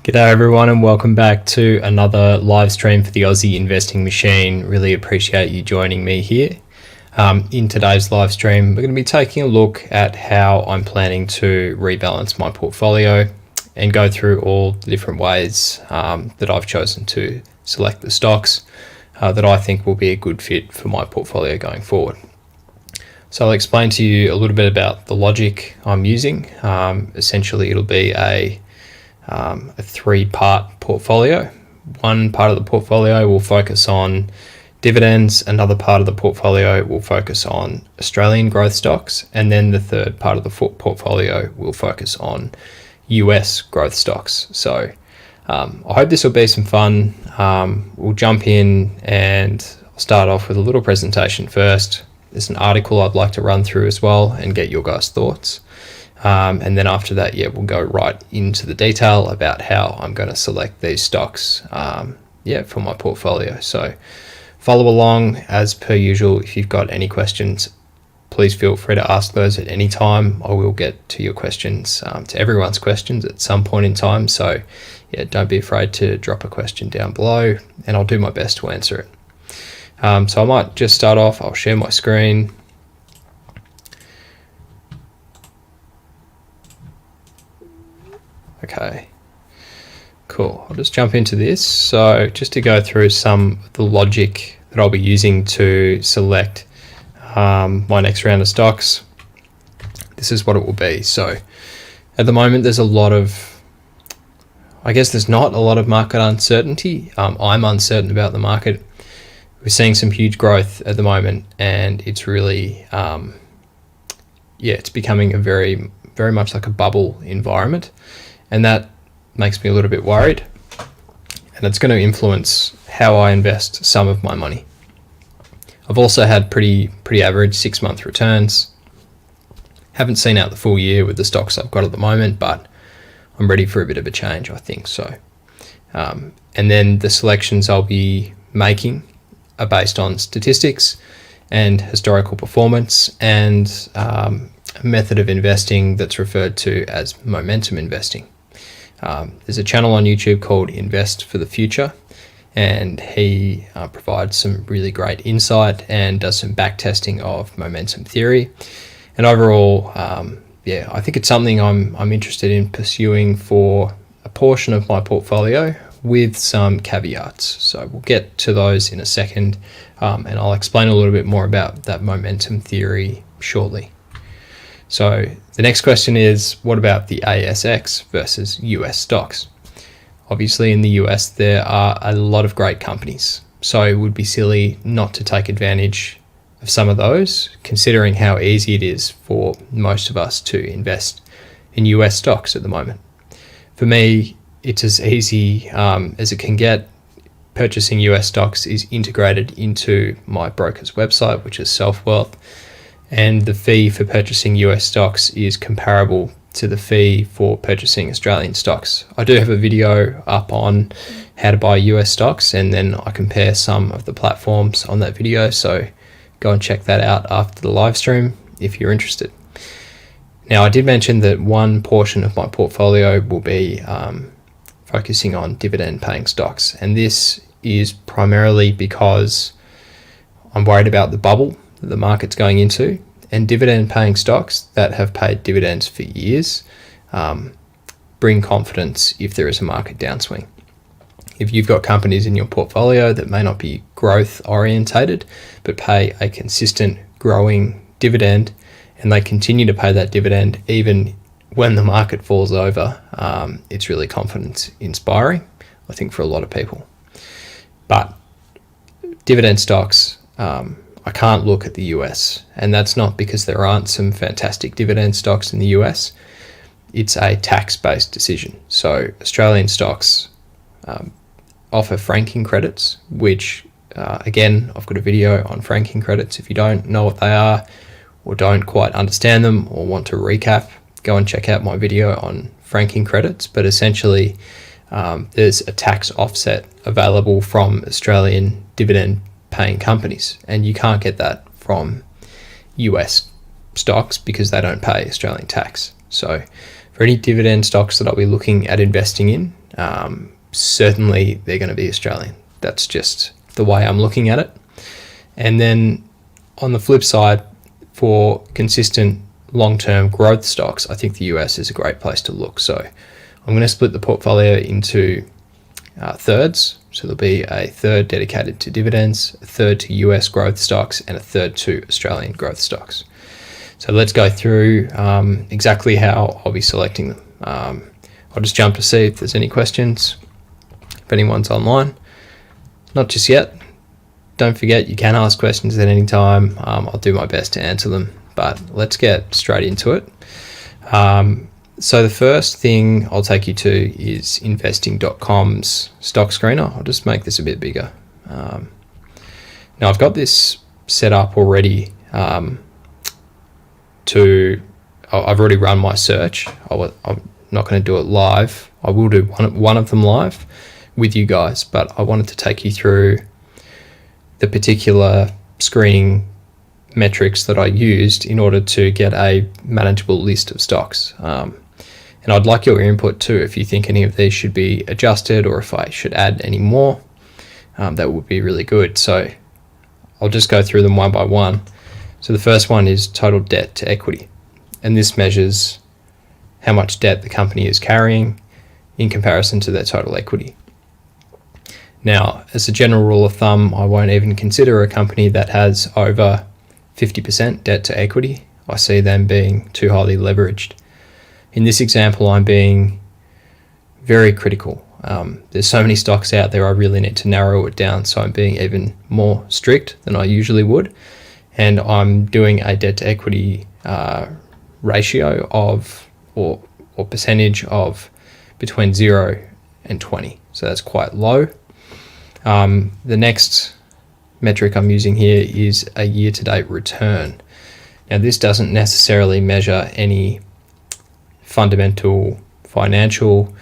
G'day everyone and welcome back to another live stream for the Aussie Investing Machine. Really appreciate you joining me here. In today's live stream, we're going to be taking a look at how I'm planning to rebalance my portfolio and go through all the different ways that I've chosen to select the stocks that I think will be a good fit for my portfolio going forward. So I'll explain to you a little bit about the logic I'm using. Essentially, it'll be a three-part portfolio. One part of the portfolio will focus on dividends, another part of the portfolio will focus on Australian growth stocks, and then the third part of the portfolio will focus on US growth stocks. So I hope this will be some fun. We'll jump in and I'll start off with a little presentation first. There's an article I'd like to run through as well and get your guys' thoughts. And then after that, we'll go right into the detail about how I'm going to select these stocks for my portfolio. So follow along as per usual. If you've got any questions, please feel free to ask those at any time. I will get to your questions, to everyone's questions at some point in time. So don't be afraid to drop a question down below and I'll do my best to answer it. So I might just start off. I'll share my screen. Okay, cool. I'll just jump into this. So just to go through some of the logic that I'll be using to select my next round of stocks, this is what it will be. So at the moment, there's not a lot of market uncertainty. I'm uncertain about the market. We're seeing some huge growth at the moment, and it's really, it's becoming a very, very much like a bubble environment. And that makes me a little bit worried, and it's going to influence how I invest some of my money. I've also had pretty average 6-month returns. Haven't seen out the full year with the stocks I've got at the moment, but I'm ready for a bit of a change, I think so. And then the selections I'll be making are based on statistics and historical performance and a method of investing that's referred to as momentum investing. There's a channel on YouTube called Invest for the Future, and he provides some really great insight and does some back testing of momentum theory. And overall, I think it's something I'm interested in pursuing for a portion of my portfolio with some caveats. So we'll get to those in a second, and I'll explain a little bit more about that momentum theory shortly. So the next question is, what about the ASX versus US stocks? Obviously in the US, there are a lot of great companies. So it would be silly not to take advantage of some of those, considering how easy it is for most of us to invest in US stocks at the moment. For me, it's as easy as it can get. Purchasing US stocks is integrated into my broker's website, which is SelfWealth. And the fee for purchasing US stocks is comparable to the fee for purchasing Australian stocks. I do have a video up on how to buy US stocks, and then I compare some of the platforms on that video. So go and check that out after the live stream if you're interested. Now, I did mention that one portion of my portfolio will be focusing on dividend paying stocks. And this is primarily because I'm worried about the bubble that the market's going into, and dividend paying stocks that have paid dividends for years bring confidence if there is a market downswing. If you've got companies in your portfolio that may not be growth orientated but pay a consistent growing dividend, and they continue to pay that dividend even when the market falls over, it's really confidence inspiring, I think, for a lot of people. But dividend stocks, I can't look at the US, and that's not because there aren't some fantastic dividend stocks in the US. It's a tax-based decision. So Australian stocks offer franking credits, which again, I've got a video on franking credits. If you don't know what they are or don't quite understand them or want to recap, go and check out my video on franking credits. But essentially, there's a tax offset available from Australian dividend paying companies, and you can't get that from US stocks because they don't pay Australian tax. So for any dividend stocks that I'll be looking at investing in, certainly they're going to be Australian. That's just the way I'm looking at it. And then on the flip side, for consistent long-term growth stocks, I think the US is a great place to look. So I'm going to split the portfolio into thirds. So there'll be a third dedicated to dividends, a third to US growth stocks, and a third to Australian growth stocks. So let's go through exactly how I'll be selecting them. I'll just jump to see if there's any questions, if anyone's online. Not just yet. Don't forget, you can ask questions at any time. I'll do my best to answer them, but let's get straight into it. So the first thing I'll take you to is investing.com's stock screener. I'll just make this a bit bigger. Now I've got this set up already. I've already run my search. I'm not going to do it live. I will do one of them live with you guys, but I wanted to take you through the particular screening metrics that I used in order to get a manageable list of stocks. And I'd like your input too, if you think any of these should be adjusted or if I should add any more. That would be really good. So I'll just go through them one by one. So the first one is total debt to equity. And this measures how much debt the company is carrying in comparison to their total equity. Now, as a general rule of thumb, I won't even consider a company that has over 50% debt to equity. I see them being too highly leveraged. In this example, I'm being very critical. There's so many stocks out there, I really need to narrow it down. So I'm being even more strict than I usually would. And I'm doing a debt to equity ratio of, or percentage of between 0 and 20. So that's quite low. The next metric I'm using here is a year-to-date return. Now, this doesn't necessarily measure any fundamental financial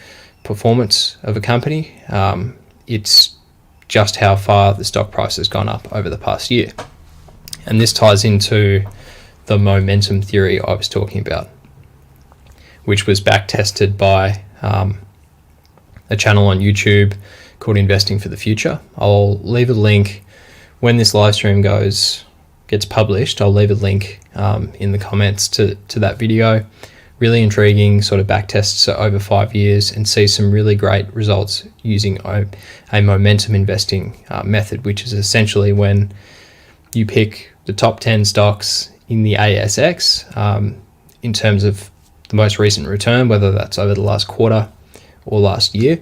performance of a company. It's just how far the stock price has gone up over the past year. And this ties into the momentum theory I was talking about, which was back tested by a channel on YouTube called Investing for the Future. I'll leave a link when this live stream gets published. I'll leave a link in the comments to that video. Really intriguing sort of back tests over 5 years and see some really great results using a momentum investing method, which is essentially when you pick the top 10 stocks in the ASX in terms of the most recent return, whether that's over the last quarter or last year,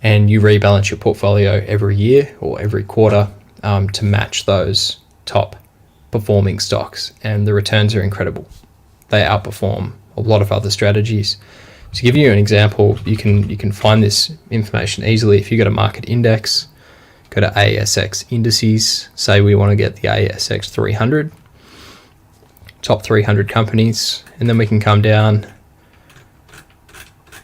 and you rebalance your portfolio every year or every quarter to match those top performing stocks, and the returns are incredible. They outperform a lot of other strategies. To give you an example, you can find this information easily. If you go to market index, go to ASX indices, say we want to get the ASX 300, top 300 companies, and then we can come down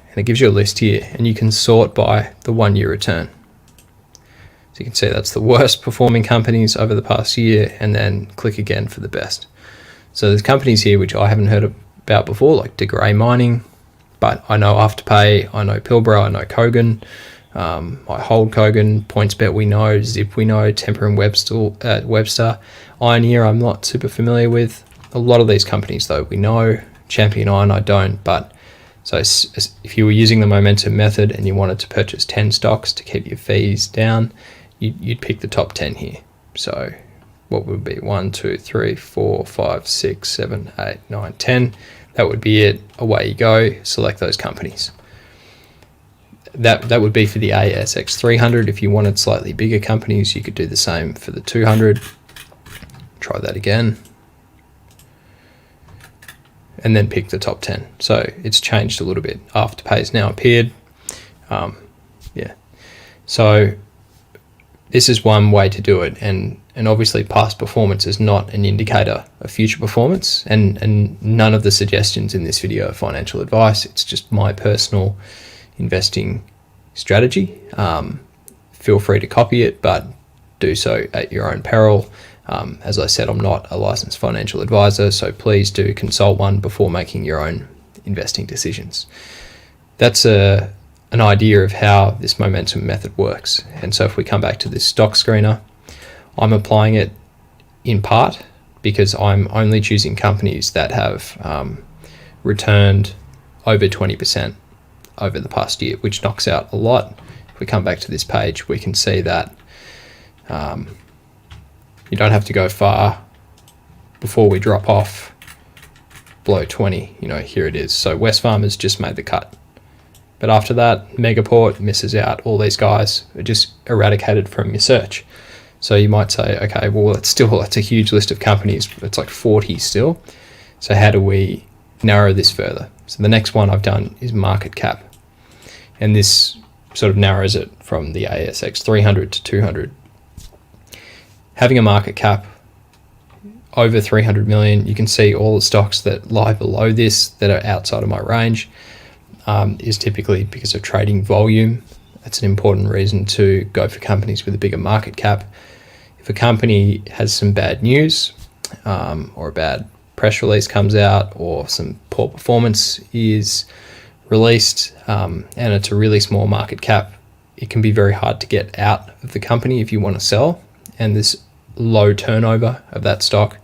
and it gives you a list here, and you can sort by the 1 year return. So you can see that's the worst performing companies over the past year, and then click again for the best. So there's companies here which I haven't heard about before, like De Grey Mining, but I know Afterpay, I know Pilbara, I know Kogan, I hold Kogan, PointsBet we know, Zip we know, Temper and Webster, Ioneer I'm not super familiar with. A lot of these companies though we know, Champion Iron I don't, but so if you were using the momentum method and you wanted to purchase 10 stocks to keep your fees down, you'd pick the top 10 here. So what would be 1, 2, 3, 4, 5, 6, 7, 8, 9, 10. That would be it. Away you go. Select those companies. That would be for the ASX 300. If you wanted slightly bigger companies, you could do the same for the 200. Try that again. And then pick the top 10. So it's changed a little bit. Afterpay's now appeared. Yeah. So this is one way to do it. And obviously past performance is not an indicator of future performance. And none of the suggestions in this video are financial advice. It's just my personal investing strategy. Feel free to copy it, but do so at your own peril. As I said, I'm not a licensed financial advisor, so please do consult one before making your own investing decisions. That's a an idea of how this momentum method works. And so if we come back to this stock screener, I'm applying it in part because I'm only choosing companies that have returned over 20% over the past year, which knocks out a lot. If we come back to this page, we can see that you don't have to go far before we drop off below 20. Here it is. So Wesfarmers just made the cut. But after that, Megaport misses out. All these guys are just eradicated from your search. So you might say, okay, well, that's a huge list of companies. It's like 40 still. So how do we narrow this further? So the next one I've done is market cap. And this sort of narrows it from the ASX 300 to 200. Having a market cap over 300 million, you can see all the stocks that lie below this that are outside of my range. Is typically because of trading volume. That's an important reason to go for companies with a bigger market cap. If a company has some bad news or a bad press release comes out or some poor performance is released and it's a really small market cap, it can be very hard to get out of the company if you want to sell. And this low turnover of that stock,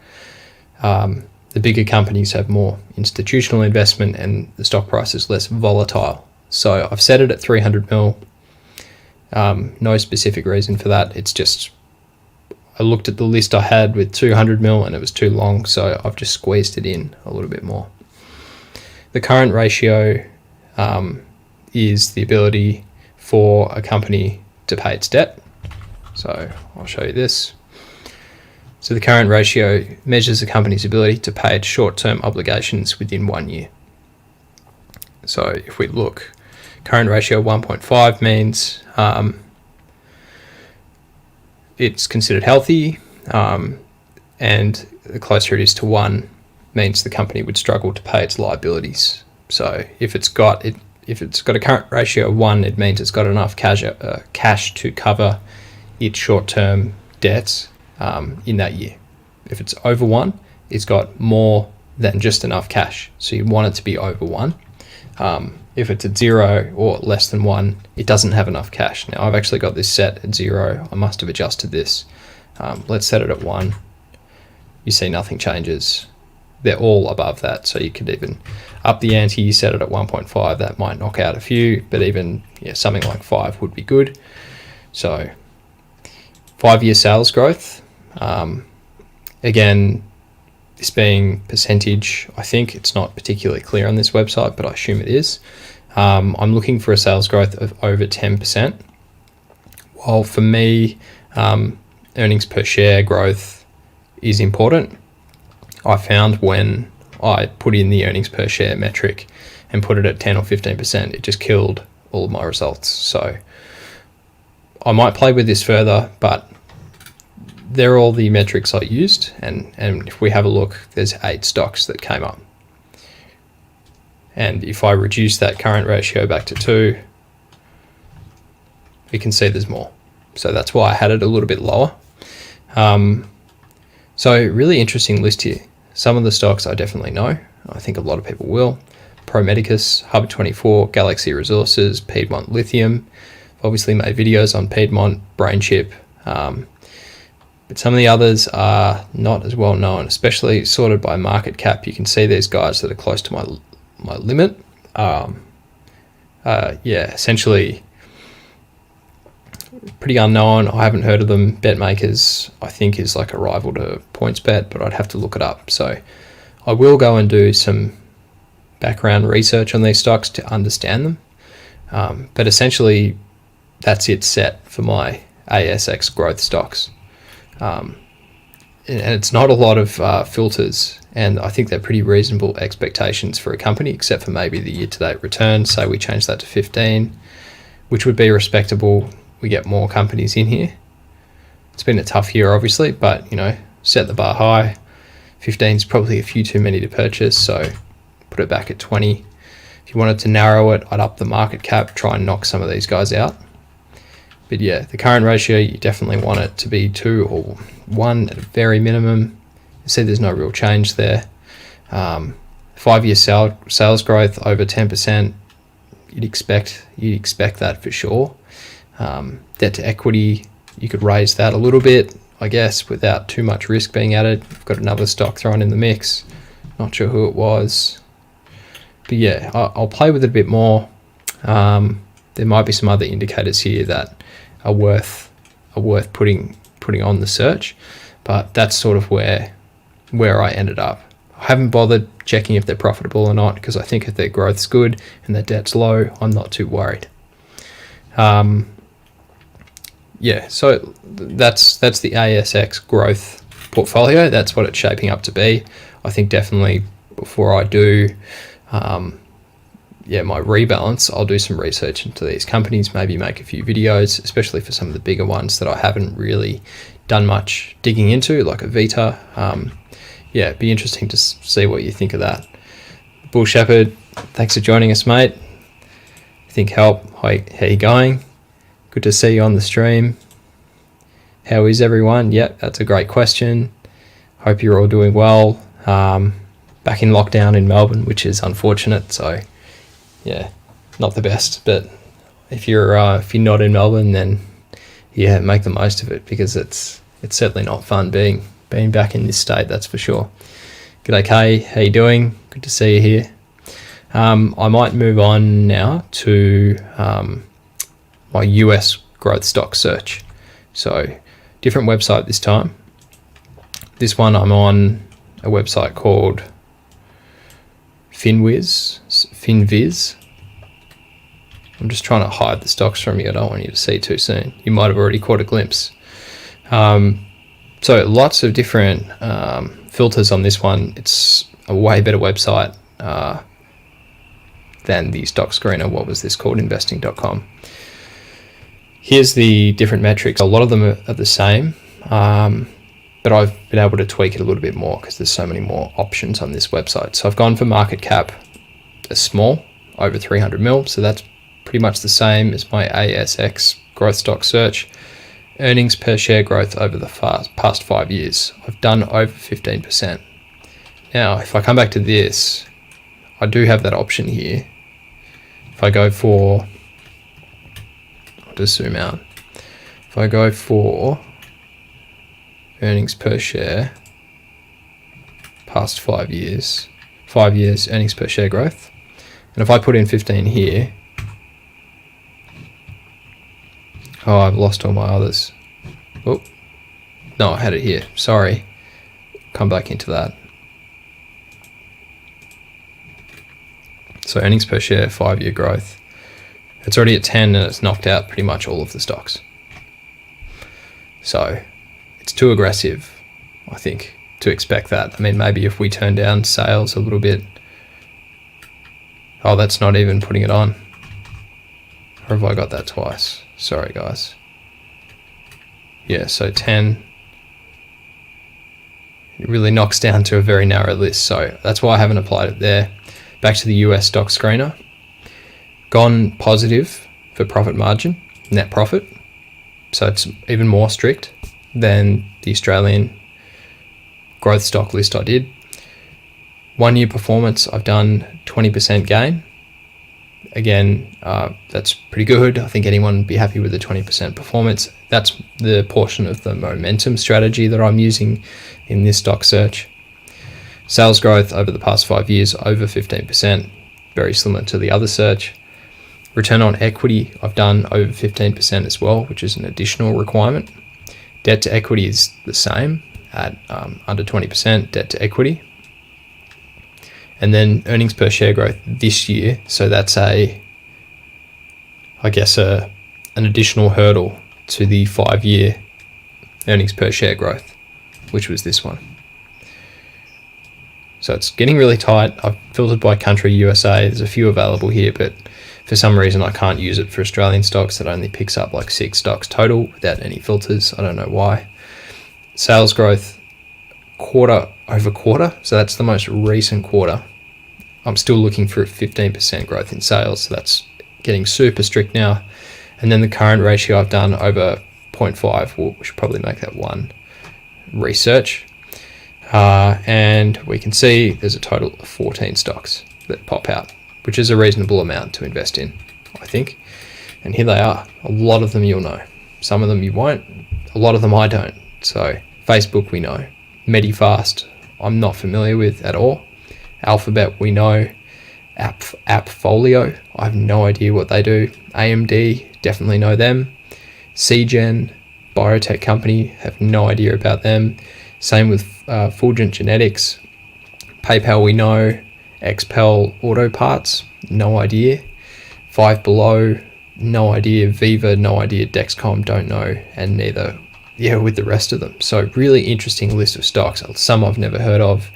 the bigger companies have more institutional investment and the stock price is less volatile. So I've set it at 300 mil. No specific reason for that. It's just, I looked at the list I had with 200 mil and it was too long. So I've just squeezed it in a little bit more. The current ratio is the ability for a company to pay its debt. So I'll show you this. So the current ratio measures a company's ability to pay its short-term obligations within 1 year. So if we look, current ratio 1.5 means it's considered healthy, and the closer it is to 1 means the company would struggle to pay its liabilities. So if it's got a current ratio of 1, it means it's got enough cash to cover its short-term debts in that year. If it's over 1, it's got more than just enough cash. So you want it to be over 1. If it's at 0 or less than 1, it doesn't have enough cash. Now I've actually got this set at 0. I must have adjusted this. Let's set it at 1. You see nothing changes. They're all above that. So you could even up the ante, you set it at 1.5. That might knock out a few, but even something like 5 would be good. So 5-year sales growth. Again, this being percentage, I think it's not particularly clear on this website, but I assume it is. I'm looking for a sales growth of over 10%. While for me, earnings per share growth is important, I found when I put in the earnings per share metric and put it at 10 or 15%, it just killed all of my results. So I might play with this further, but they're all the metrics I used, and if we have a look, there's 8 stocks that came up. And if I reduce that current ratio back to 2, we can see there's more. So that's why I had it a little bit lower. So really interesting list here. Some of the stocks I definitely know. I think a lot of people will. Pro Medicus, Hub24, Galaxy Resources, Piedmont Lithium. Obviously made videos on Piedmont, BrainChip. But some of the others are not as well known, especially sorted by market cap. You can see these guys that are close to my limit. Essentially pretty unknown. I haven't heard of them. BetMakers, I think, is like a rival to PointsBet, but I'd have to look it up. So I will go and do some background research on these stocks to understand them. But essentially, that's it set for my ASX growth stocks. And it's not a lot of filters, and I think they're pretty reasonable expectations for a company, except for maybe the year-to-date return. Say we change that to 15, which would be respectable. We get more companies in here. It's been a tough year, obviously, but set the bar high. 15 is probably a few too many to purchase, so put it back at 20. If you wanted to narrow it, I'd up the market cap, try and knock some of these guys out. But yeah, the current ratio, you definitely want it to be 2 or 1 at a very minimum. You see there's no real change there. 5-year sales growth over 10%. you'd expect that for sure. Debt to equity, you could raise that a little bit, I guess, without too much risk being added. I've got another stock thrown in the mix. Not sure who it was, but yeah, I'll play with it a bit more. There might be some other indicators here that are worth putting on the search, but that's sort of where I ended up. I haven't bothered checking if they're profitable or not, because I think if their growth's good and their debt's low, I'm not too worried. Yeah, so that's the ASX growth portfolio. That's what it's shaping up to be. I think definitely before I do my rebalance, I'll do some research into these companies, maybe make a few videos, especially for some of the bigger ones that I haven't really done much digging into, like a Vita. It'd be interesting to see what you think of that. Bull Shepherd, thanks for joining us, mate. Think help. Hi, how you going? Good to see you on the stream. How is everyone? Yep, that's a great question. Hope you're all doing well. Back in lockdown in Melbourne, which is unfortunate. So, yeah, not the best. But if you're not in Melbourne, then yeah, make the most of it, because it's certainly not fun being back in this state. That's for sure. G'day, Kay. How you doing? Good to see you here. I might move on now to my US growth stock search. So, different website this time. This one I'm on a website called Finviz. I'm just trying to hide the stocks from you. I don't want you to see too soon. You might have already caught a glimpse. So lots of different filters on this one. It's a way better website than the stock screener. What was this called? Investing.com. Here's the different metrics. A lot of them are the same, but I've been able to tweak it a little bit more because there's so many more options on this website. So I've gone for market cap as small, over 300 mil. So that's pretty much the same as my ASX growth stock search. Earnings per share growth over the past 5 years, I've done over 15%. Now, if I come back to this, I do have that option here. If I go for, I'll just zoom out. If I go for earnings per share, past 5 years earnings per share growth, and if I put in 15 here, oh, I've lost all my others. Oh, no, I had it here. Sorry. Come back into that. So earnings per share, 5-year growth. It's already at 10 and it's knocked out pretty much all of the stocks. So it's too aggressive, I think, to expect that. I mean, maybe if we turn down sales a little bit. Oh, that's not even putting it on. Or have I got that twice? Sorry, guys. Yeah, so 10. It really knocks down to a very narrow list. So that's why I haven't applied it there. Back to the US stock screener. Gone positive for profit margin, net profit. So it's even more strict than the Australian growth stock list I did. 1 year performance, I've done 20% gain. Again, that's pretty good. I think anyone would be happy with the 20% performance. That's the portion of the momentum strategy that I'm using in this stock search. Sales growth over the past 5 years, over 15%, very similar to the other search. Return on equity, I've done over 15% as well, which is an additional requirement. Debt to equity is the same at under 20% debt to equity. And then earnings per share growth this year. So that's an additional hurdle to the 5-year earnings per share growth, which was this one. So it's getting really tight. I've filtered by country, USA. There's a few available here, but for some reason I can't use it for Australian stocks. It only picks up like 6 stocks total without any filters. I don't know why. Sales growth quarter over quarter. So that's the most recent quarter. I'm still looking for a 15% growth in sales. So that's getting super strict now. And then the current ratio I've done over 0.5. We should probably make that 1 research. And we can see there's a total of 14 stocks that pop out, which is a reasonable amount to invest in. I think. And here they are. A lot of them you'll know. Some of them you won't. A lot of them I don't. So Facebook we know. Medifast I'm not familiar with at all. Alphabet we know. Appfolio, I have no idea what they do. AMD, definitely know them. Cgen, biotech company, have no idea about them. Same with Fulgent Genetics. PayPal we know. XPEL Auto Parts, no idea. Five Below, no idea. Viva, no idea. Dexcom, don't know. And neither, with the rest of them. So really interesting list of stocks. Some I've never heard of.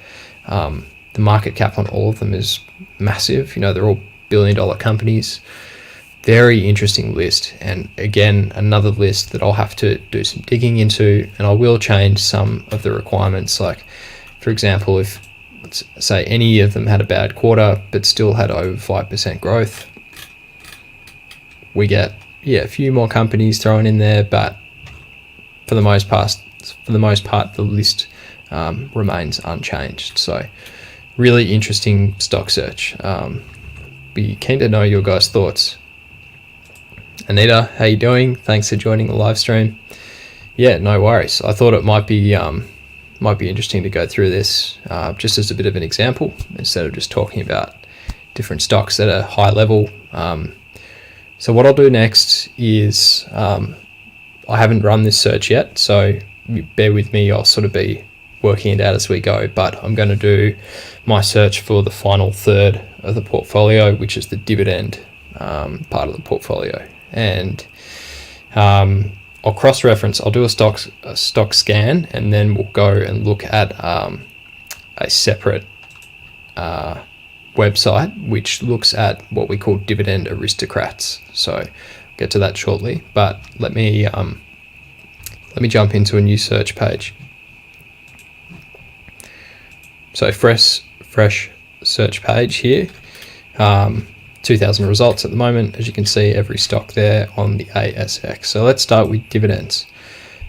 The market cap on all of them is massive. They're all billion-dollar companies. Very interesting list. And again, another list that I'll have to do some digging into, and I will change some of the requirements. Like, for example, if let's say any of them had a bad quarter but still had over 5% growth, we get a few more companies thrown in there, but for the most part the list remains unchanged. So really interesting stock search. Be keen to know your guys' thoughts. Anita, how you doing? Thanks for joining the live stream. Yeah, no worries. I thought it might be interesting to go through this just as a bit of an example, instead of just talking about different stocks at a high level. So what I'll do next is, I haven't run this search yet, so bear with me. I'll sort of be working it out as we go, but I'm going to do my search for the final third of the portfolio, which is the dividend part of the portfolio. And I'll cross-reference. I'll do a stock scan, and then we'll go and look at a separate website which looks at what we call dividend aristocrats. So I'll get to that shortly, but let me jump into a new search page. So fresh search page here. 2,000 results at the moment, as you can see, every stock there on the ASX. So let's start with dividends.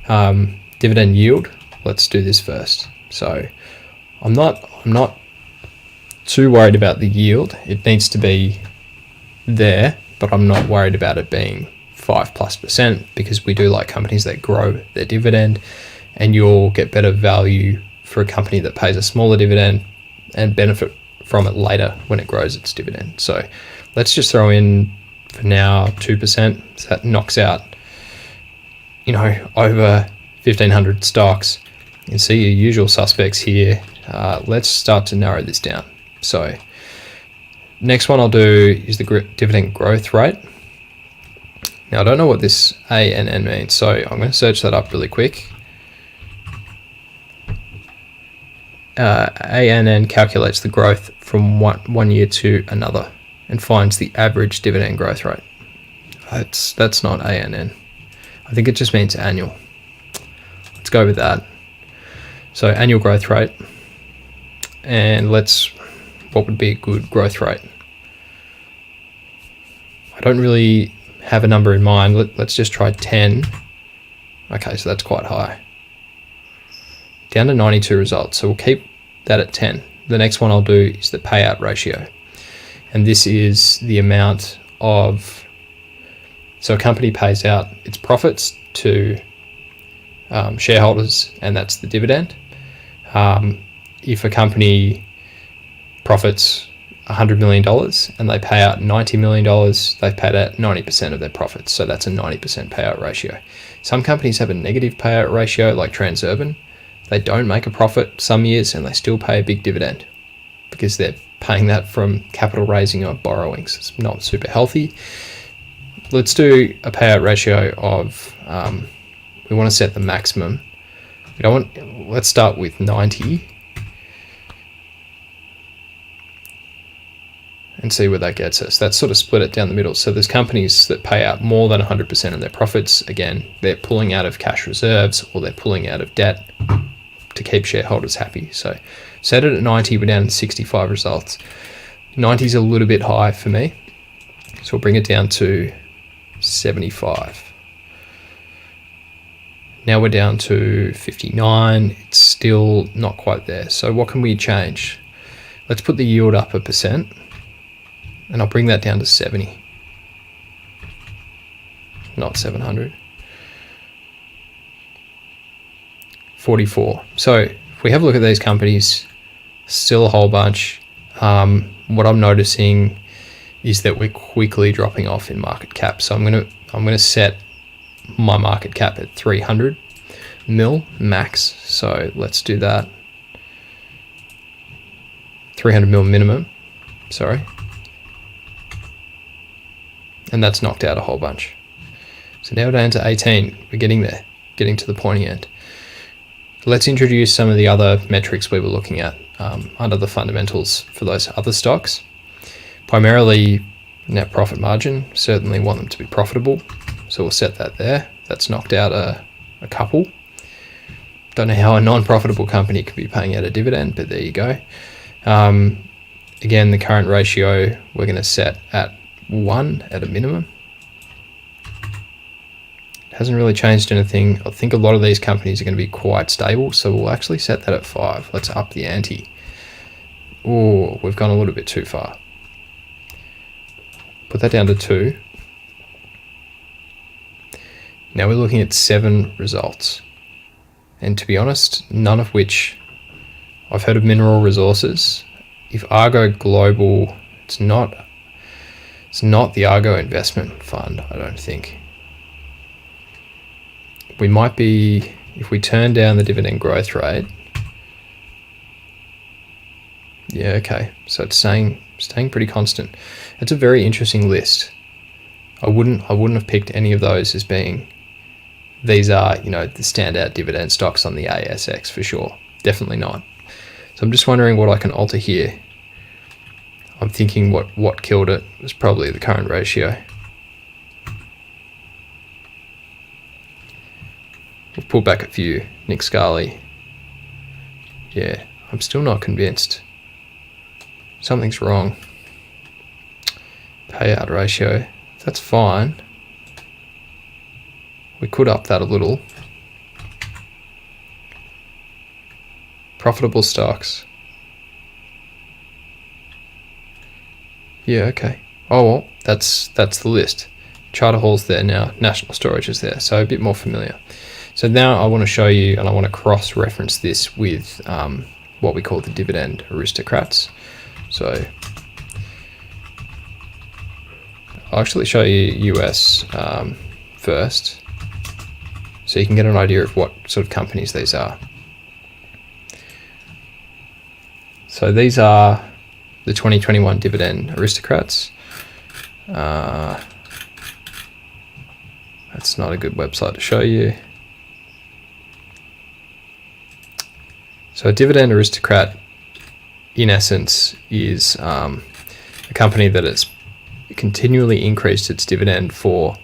Dividend yield, let's do this first. So I'm not too worried about the yield. It needs to be there, but I'm not worried about it being 5+%, because we do like companies that grow their dividend, and you'll get better value for a company that pays a smaller dividend and benefit from it later when it grows its dividend. So let's just throw in for now 2%. So that knocks out, over 1,500 stocks. You can see your usual suspects here. Let's start to narrow this down. So next one I'll do is the dividend growth rate. Now I don't know what this ANN means, so I'm going to search that up really quick. ANN calculates the growth from one year to another and finds the average dividend growth rate. That's not ANN. I think it just means annual. Let's go with that. So annual growth rate, and what would be a good growth rate? I don't really have a number in mind. Let's just try 10. Okay, so that's quite high. Down to 92 results, so we'll keep that at 10. The next one I'll do is the payout ratio, and this is the amount of, so a company pays out its profits to shareholders, and that's the dividend. If a company profits $100 million and they pay out $90 million, they've paid out 90% of their profits, so that's a 90% payout ratio. Some companies have a negative payout ratio, like Transurban. They don't make a profit some years and they still pay a big dividend because they're paying that from capital raising or borrowings. It's not super healthy. Let's do a payout ratio of, we want to set the maximum. Let's start with 90 and see where that gets us. That's sort of split it down the middle. So there's companies that pay out more than 100% of their profits. Again, they're pulling out of cash reserves or they're pulling out of debt to keep shareholders happy. So set it at 90, we're down to 65 results. 90 is a little bit high for me, so we'll bring it down to 75. Now we're down to 59. It's still not quite there. So what can we change? Let's put the yield up 1%, and I'll bring that down to 70. not 700. 44. So if we have a look at these companies, still a whole bunch. What I'm noticing is that we're quickly dropping off in market cap. So I'm gonna set my market cap at 300 mil max. So let's do that. 300 mil minimum. Sorry. And that's knocked out a whole bunch. So now we're down to 18. We're getting there, getting to the pointy end. Let's introduce some of the other metrics we were looking at under the fundamentals for those other stocks. Primarily net profit margin, certainly want them to be profitable. So we'll set that there. That's knocked out a couple. Don't know how a non-profitable company could be paying out a dividend, but there you go. Again, the current ratio we're going to set at 1 at a minimum. Hasn't really changed anything. I think a lot of these companies are going to be quite stable, so we'll actually set that at 5. Let's up the ante. Oh, we've gone a little bit too far. Put that down to 2. Now we're looking at 7 results. And to be honest, none of which I've heard of. Mineral Resources. If Argo Global, it's not the Argo Investment Fund, I don't think. We might be, if we turn down the dividend growth rate. Yeah, okay. So it's staying pretty constant. It's a very interesting list. I wouldn't have picked any of those as being, these are, the standout dividend stocks on the ASX for sure. Definitely not. So I'm just wondering what I can alter here. I'm thinking what killed it was probably the current ratio. We'll pull back a few. Nick Scali. Yeah, I'm still not convinced. Something's wrong. Payout ratio. That's fine. We could up that a little. Profitable stocks. Yeah, okay. Oh well, that's the list. Charter Hall's there now. National Storage is there, so a bit more familiar. So now I want to show you, and I want to cross-reference this with what we call the Dividend Aristocrats. So I'll actually show you US first, so you can get an idea of what sort of companies these are. So these are the 2021 Dividend Aristocrats. That's not a good website to show you. So a Dividend Aristocrat, in essence, is a company that has continually increased its dividend for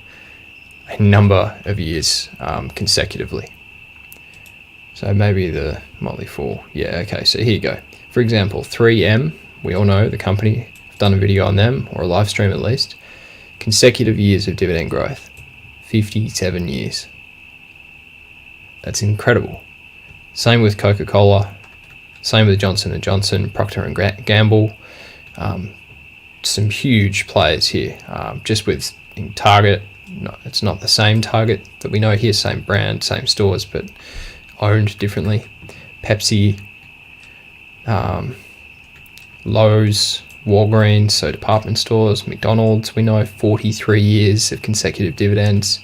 a number of years consecutively. So maybe the Motley Fool. Yeah, okay, so here you go. For example, 3M, we all know the company. I've done a video on them, or a live stream at least. Consecutive years of dividend growth. 57 years. That's incredible. Same with Coca-Cola, same with Johnson & Johnson, Procter & Gamble. Some huge players here. Just with Target, no, it's not the same Target that we know here, same brand, same stores, but owned differently. Pepsi, Lowe's, Walgreens, so department stores, McDonald's, we know 43 years of consecutive dividends.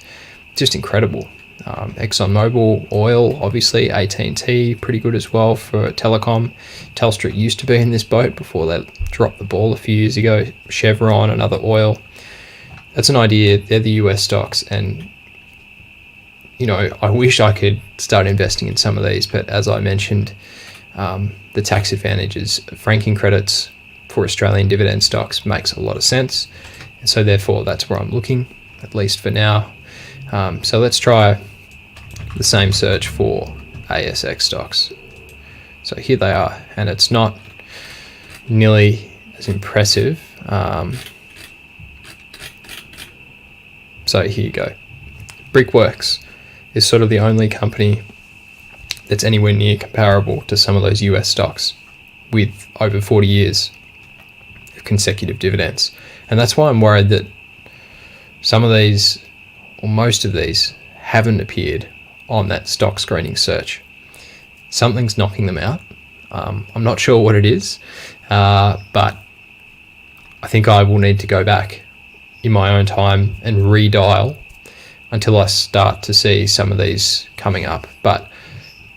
Just incredible. ExxonMobil, oil, obviously, AT&T, pretty good as well for telecom. Telstra used to be in this boat before they dropped the ball a few years ago. Chevron, another oil. That's an idea. They're the US stocks, and I wish I could start investing in some of these, but as I mentioned, the tax advantages of franking credits for Australian dividend stocks makes a lot of sense, and so therefore that's where I'm looking, at least for now. So let's try the same search for ASX stocks. So here they are, and it's not nearly as impressive. So here you go. Brickworks is sort of the only company that's anywhere near comparable to some of those US stocks with over 40 years of consecutive dividends. And that's why I'm worried that some of these, or most of these, haven't appeared on that stock screening search. Something's knocking them out. I'm not sure what it is, but I think I will need to go back in my own time and redial until I start to see some of these coming up. But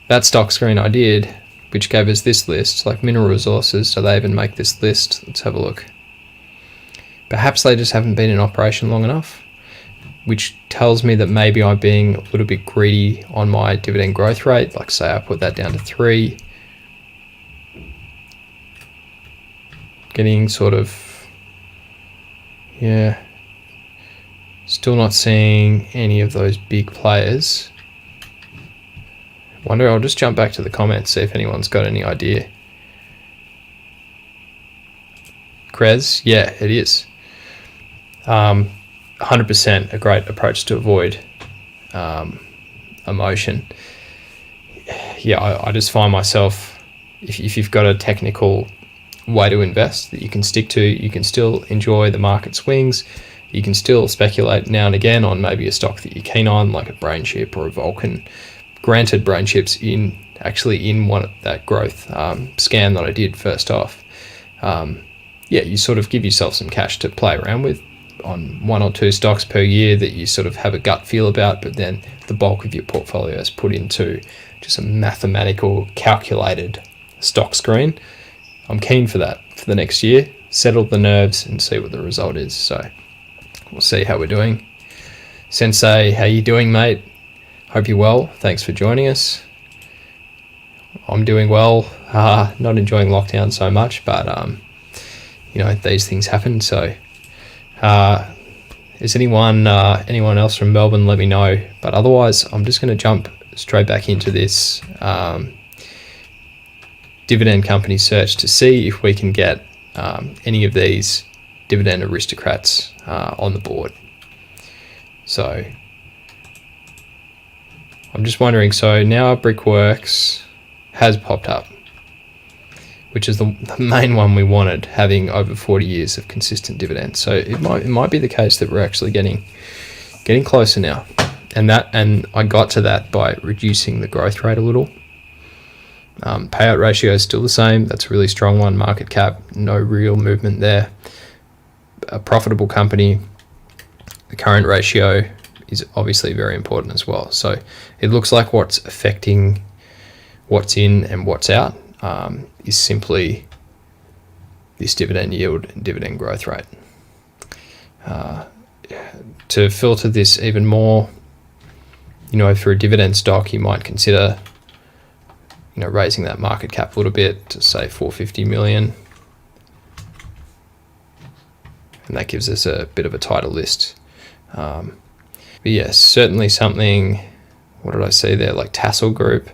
that stock screen I did, which gave us this list, like mineral resources, do they even make this list? Let's have a look. Perhaps they just haven't been in operation long enough, which tells me that maybe I'm being a little bit greedy on my dividend growth rate. Like say I put that down to 3, getting sort of, yeah, still not seeing any of those big players. Wonder, I'll just jump back to the comments, see if anyone's got any idea. Krez, yeah, it is. 100% a great approach to avoid emotion. Yeah, I just find myself, if you've got a technical way to invest that you can stick to, you can still enjoy the market swings. You can still speculate now and again on maybe a stock that you're keen on, like a BrainChip or a Vulcan. Granted, BrainChip's in one of that growth scan that I did first off. Yeah, you sort of give yourself some cash to play around with on 1 or 2 stocks per year that you sort of have a gut feel about, but then the bulk of your portfolio is put into just a mathematical, calculated stock screen. I'm keen for that for the next year. Settle the nerves and see what the result is. So we'll see how we're doing. Sensei, how you doing, mate? Hope you're well. Thanks for joining us. I'm doing well. Not enjoying lockdown so much, but you know, these things happen. So is anyone else from Melbourne? Let me know. But otherwise, I'm just going to jump straight back into this dividend company search to see if we can get any of these dividend aristocrats on the board. So I'm just wondering, so now Brickworks has popped up, which is the main one we wanted, having over 40 years of consistent dividends. So it might be the case that we're actually getting closer now. And I got to that by reducing the growth rate a little. Payout ratio is still the same. That's a really strong one. Market cap, no real movement there. A profitable company, the current ratio is obviously very important as well. So it looks like what's affecting what's in and what's out is simply this dividend yield and dividend growth rate. To filter this even more, you know, for a dividend stock, you might consider, you know, raising that market cap a little bit to say 450 million. And that gives us a bit of a tighter list. But yes, certainly something, what did I say there, like Tassel Group.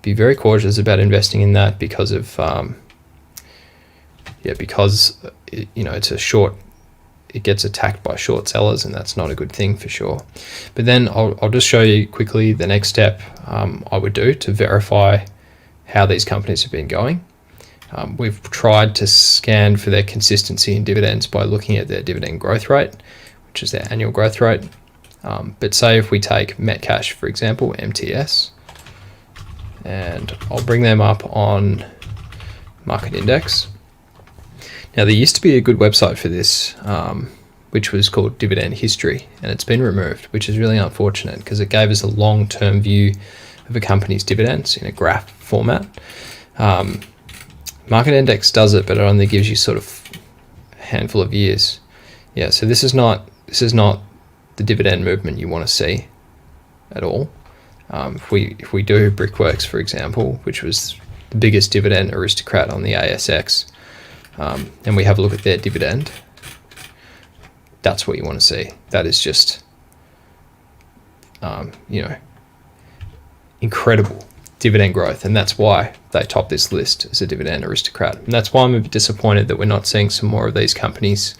Be very cautious about investing in that because of, because it's a short, it gets attacked by short sellers, and that's not a good thing for sure. But then I'll just show you quickly the next step I would do to verify how these companies have been going. We've tried to scan for their consistency in dividends by looking at their dividend growth rate, which is their annual growth rate. But say if we take Metcash, for example, MTS, and I'll bring them up on Market Index. Now, there used to be a good website for this, which was called Dividend History, and it's been removed, which is really unfortunate because it gave us a long-term view of a company's dividends in a graph format. Market Index does it, but it only gives you sort of a handful of years. Yeah, so this is not the dividend movement you want to see at all. If we do Brickworks, for example, which was the biggest dividend aristocrat on the ASX, and we have a look at their dividend, that's what you want to see. That is just, incredible dividend growth, and that's why they top this list as a dividend aristocrat. And that's why I'm a bit disappointed that we're not seeing some more of these companies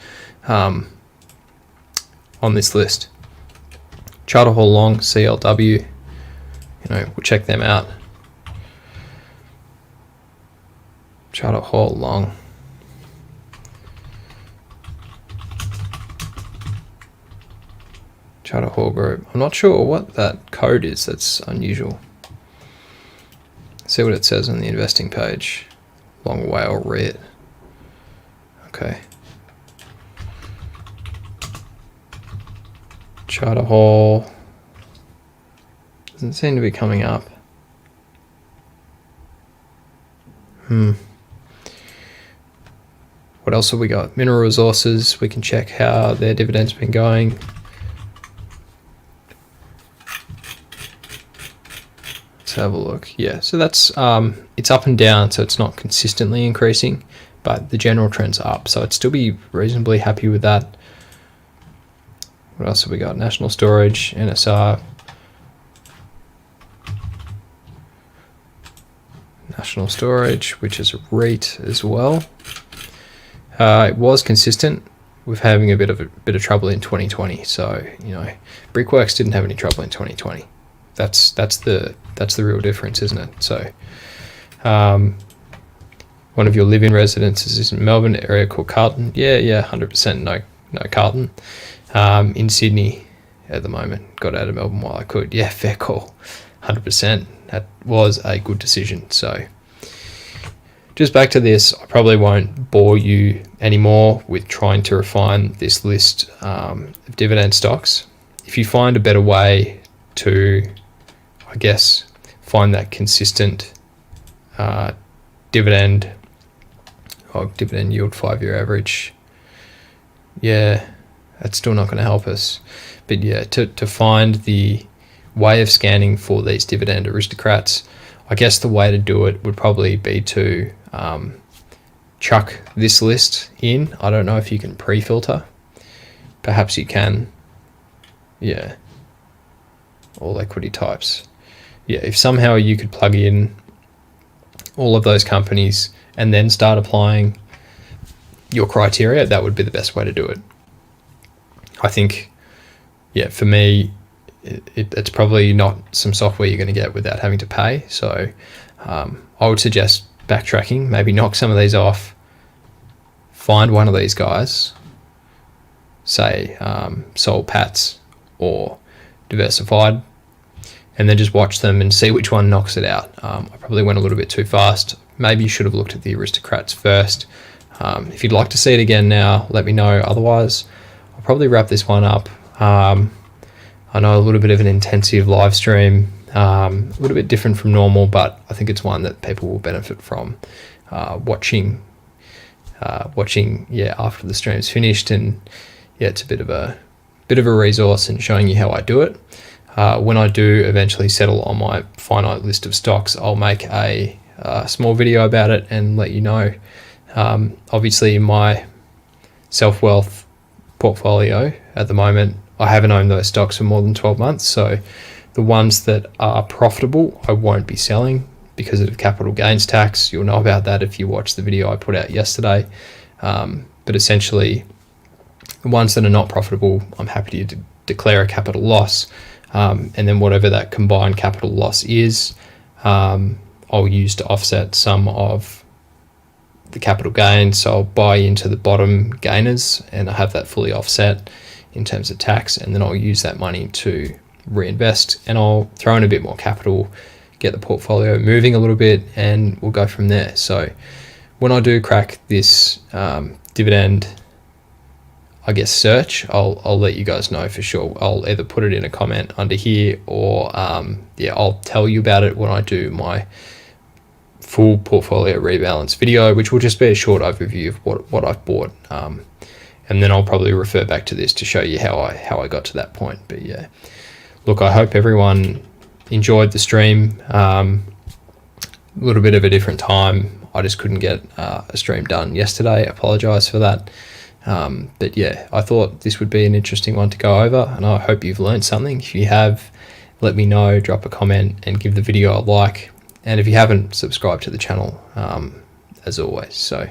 on this list. Charter Hall Long, CLW, we'll check them out. Charter Hall Long. Charter Hall Group. I'm not sure what that code is. That's unusual. See what it says on the investing page. Long way, I'll read it. Okay. Charter Hall. Doesn't seem to be coming up. What else have we got? Mineral Resources. We can check how their dividend's been going. Let's have a look. Yeah, so that's it's up and down, so it's not consistently increasing, but the general trend's up, so I'd still be reasonably happy with that. What else have we got? National Storage, NSR. National Storage, which is a REIT as well. It was consistent with having a bit of trouble in 2020. So, you know, Brickworks didn't have any trouble in 2020. That's the real difference, isn't it? So, one of your live-in residences is in Melbourne, area called Carlton. Yeah, 100% no Carlton. In Sydney at the moment. Got out of Melbourne while I could. Yeah, fair call. 100%. That was a good decision. So, just back to this, I probably won't bore you anymore with trying to refine this list of dividend stocks. If you find a better way to, I guess, find that consistent dividend yield 5-year average, yeah, that's still not going to help us. But yeah, to find the way of scanning for these dividend aristocrats, I guess the way to do it would probably be to chuck this list in. I don't know if you can pre-filter. Perhaps you can. Yeah. All equity types. Yeah, if somehow you could plug in all of those companies and then start applying your criteria, that would be the best way to do it. I think, yeah, for me, it's probably not some software you're going to get without having to pay. So I would suggest backtracking, maybe knock some of these off, find one of these guys, say Soul Pats or Diversified, and then just watch them and see which one knocks it out. I probably went a little bit too fast. Maybe you should have looked at the aristocrats first. If you'd like to see it again now, let me know. Otherwise, I'll probably wrap this one up. I know a little bit of an intensive live stream, a little bit different from normal, but I think it's one that people will benefit from watching. Yeah, after the stream's finished, and yeah, it's a bit of a resource in showing you how I do it. When I do eventually settle on my finite list of stocks, I'll make a small video about it and let you know. Obviously, in my self-wealth portfolio at the moment, I haven't owned those stocks for more than 12 months. So the ones that are profitable, I won't be selling because of capital gains tax. You'll know about that if you watch the video I put out yesterday. But essentially, the ones that are not profitable, I'm happy to declare a capital loss. And then whatever that combined capital loss is, I'll use to offset some of the capital gains. So I'll buy into the bottom gainers and I have that fully offset in terms of tax, and then I'll use that money to reinvest, and I'll throw in a bit more capital, get the portfolio moving a little bit, and we'll go from there. So when I do crack this dividend, I guess, search, I'll let you guys know for sure. I'll either put it in a comment under here, or I'll tell you about it when I do my full portfolio rebalance video, which will just be a short overview of what I've bought. And then I'll probably refer back to this to show you how I got to that point. But yeah, look, I hope everyone enjoyed the stream. A little bit of a different time. I just couldn't get a stream done yesterday. I apologize for that. But yeah, I thought this would be an interesting one to go over, and I hope you've learned something. If you have, let me know, drop a comment and give the video a like. And if you haven't, subscribe to the channel as always. So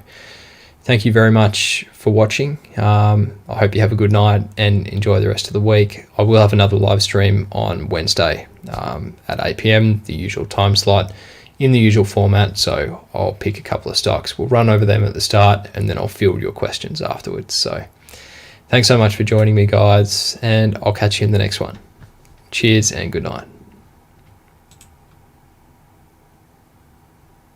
thank you very much for watching. I hope you have a good night and enjoy the rest of the week. I will have another live stream on Wednesday at 8 p.m, the usual time slot, in the usual format. So I'll pick a couple of stocks. We'll run over them at the start, and then I'll field your questions afterwards. So Thanks so much for joining me, guys, and I'll catch you in the next one. Cheers and good night.